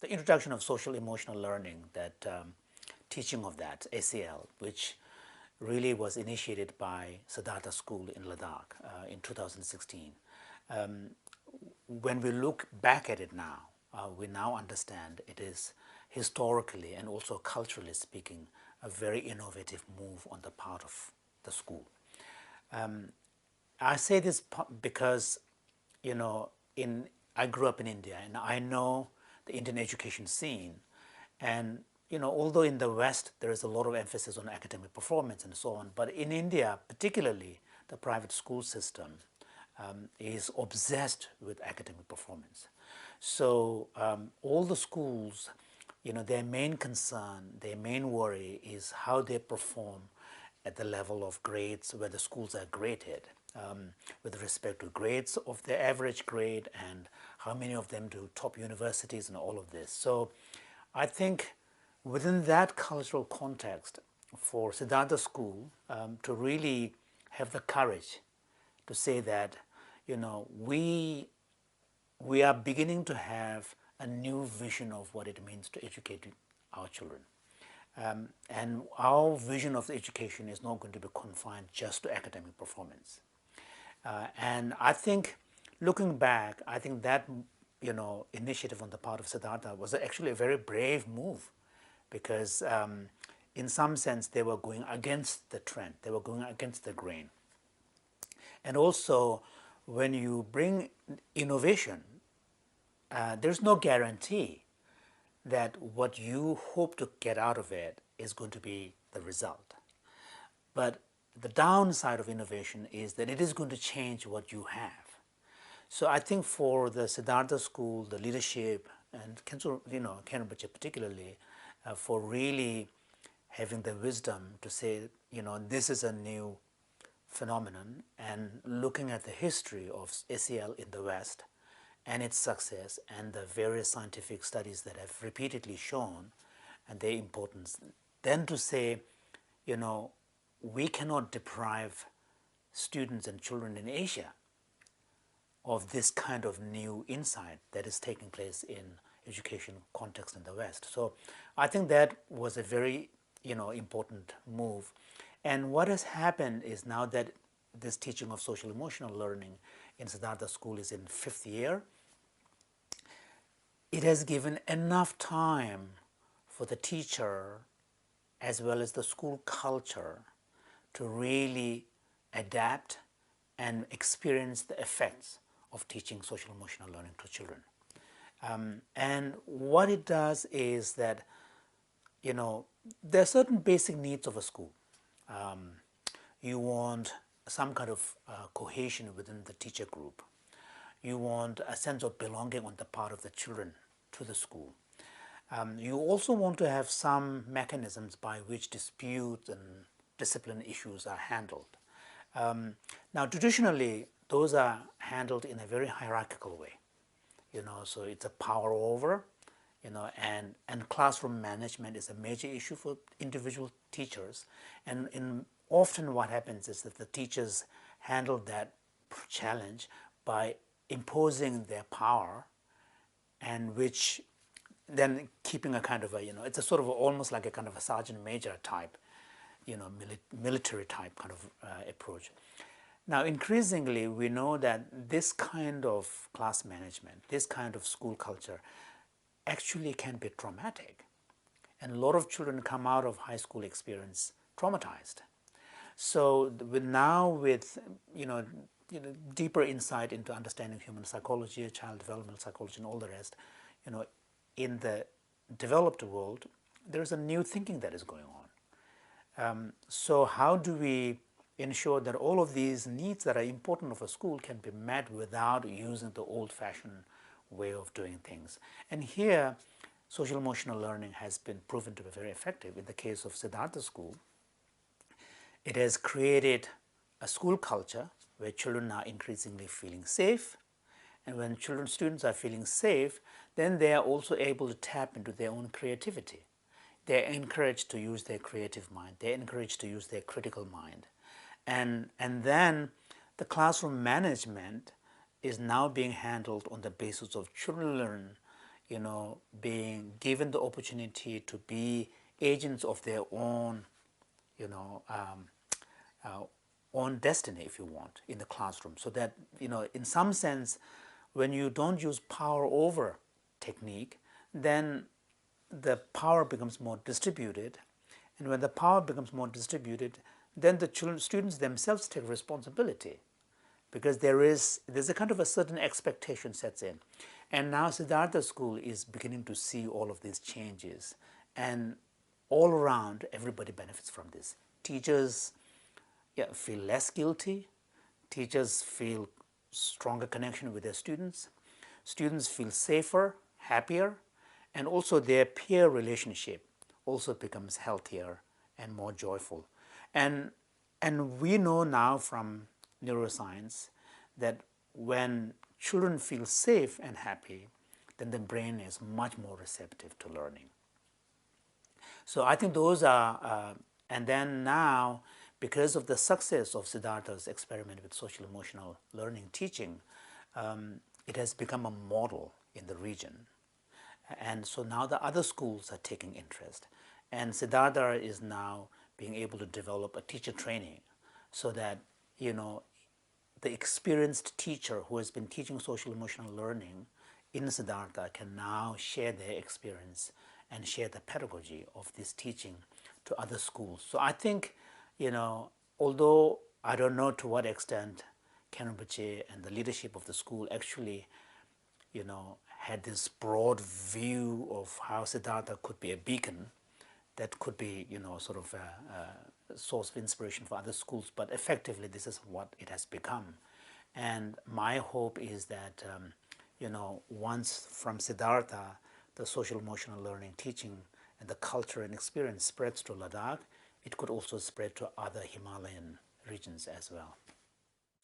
the introduction of social emotional learning, that teaching of that SEL, which really was initiated by Siddhartha School in Ladakh in 2016. When we look back at it now, we now understand it is historically and also culturally speaking a very innovative move on the part of the school. I say this because, you know, I grew up in India and I know the Indian education scene, and you know, although in the West there is a lot of emphasis on academic performance and so on, but in India particularly the private school system is obsessed with academic performance. So all the schools, you know, their main concern, their main worry is how they perform at the level of grades where the schools are graded, with respect to grades of the average grade and how many of them do top universities and all of this. So I think within that cultural context, for Siddhartha School to really have the courage to say that, you know, we are beginning to have a new vision of what it means to educate our children. And our vision of the education is not going to be confined just to academic performance. And I think, looking back, I think that, you know, initiative on the part of Siddhartha was actually a very brave move, because in some sense they were going against the trend, they were going against the grain. And also, when you bring innovation, there's no guarantee that what you hope to get out of it is going to be the result. But the downside of innovation is that it is going to change what you have. So I think for the Siddhartha School, the leadership, and Cambridge particularly, for really having the wisdom to say, you know, this is a new phenomenon, and looking at the history of SEL in the West and its success and the various scientific studies that have repeatedly shown and their importance, then to say, you know, we cannot deprive students and children in Asia of this kind of new insight that is taking place in education context in the West. So I think that was a very, you know, important move. And what has happened is, now that this teaching of social emotional learning in Siddhartha School is in 5th year, it has given enough time for the teacher as well as the school culture to really adapt and experience the effects of teaching social emotional learning to children. And what it does is that, you know, there are certain basic needs of a school. You want some kind of cohesion within the teacher group. You want a sense of belonging on the part of the children to the school. You also want to have some mechanisms by which disputes and discipline issues are handled. Now, traditionally, those are handled in a very hierarchical way. You know, so it's a power over, you know, and classroom management is a major issue for individual teachers. And often what happens is that the teachers handle that challenge by imposing their power, and which then keeping a kind of a, you know, it's a sort of almost like a kind of a sergeant major type, you know, military type kind of approach. Now, increasingly, we know that this kind of class management, this kind of school culture actually can be traumatic. And a lot of children come out of high school experience traumatized. So with deeper insight into understanding human psychology, child developmental psychology, and all the rest, you know, in the developed world, there's a new thinking that is going on. So how do we ensure that all of these needs that are important of a school can be met without using the old-fashioned way of doing things? And here, social emotional learning has been proven to be very effective. In the case of Siddhartha School, it has created a school culture where children are increasingly feeling safe. And when students are feeling safe, then they are also able to tap into their own creativity. They're encouraged to use their creative mind. They're encouraged to use their critical mind. And then the classroom management is now being handled on the basis of children learn, being given the opportunity to be agents of their own, you know, own destiny, if you want, in the classroom. So that, in some sense, when you don't use power over technique, then the power becomes more distributed. And when the power becomes more distributed, then the students themselves take responsibility, because there's a kind of a certain expectation sets in. And now Siddhartha School is beginning to see all of these changes, and all around everybody benefits from this. Teachers feel less guilty, teachers feel stronger connection with their students, students feel safer, happier, and also their peer relationship also becomes healthier and more joyful. And we know now from neuroscience that when children feel safe and happy, then the brain is much more receptive to learning. So I think those are, and then now, because of the success of Siddhartha's experiment with social emotional learning teaching, it has become a model in the region. And so now the other schools are taking interest. And Siddhartha is now being able to develop a teacher training so that, the experienced teacher who has been teaching social emotional learning in Siddhartha can now share their experience and share the pedagogy of this teaching to other schools. So I think, although I don't know to what extent Kenrinpoche and the leadership of the school actually, had this broad view of how Siddhartha could be a beacon that could be, sort of a source of inspiration for other schools, but effectively this is what it has become. And my hope is that, once from Siddhartha, the social emotional learning teaching and the culture and experience spreads to Ladakh, it could also spread to other Himalayan regions as well.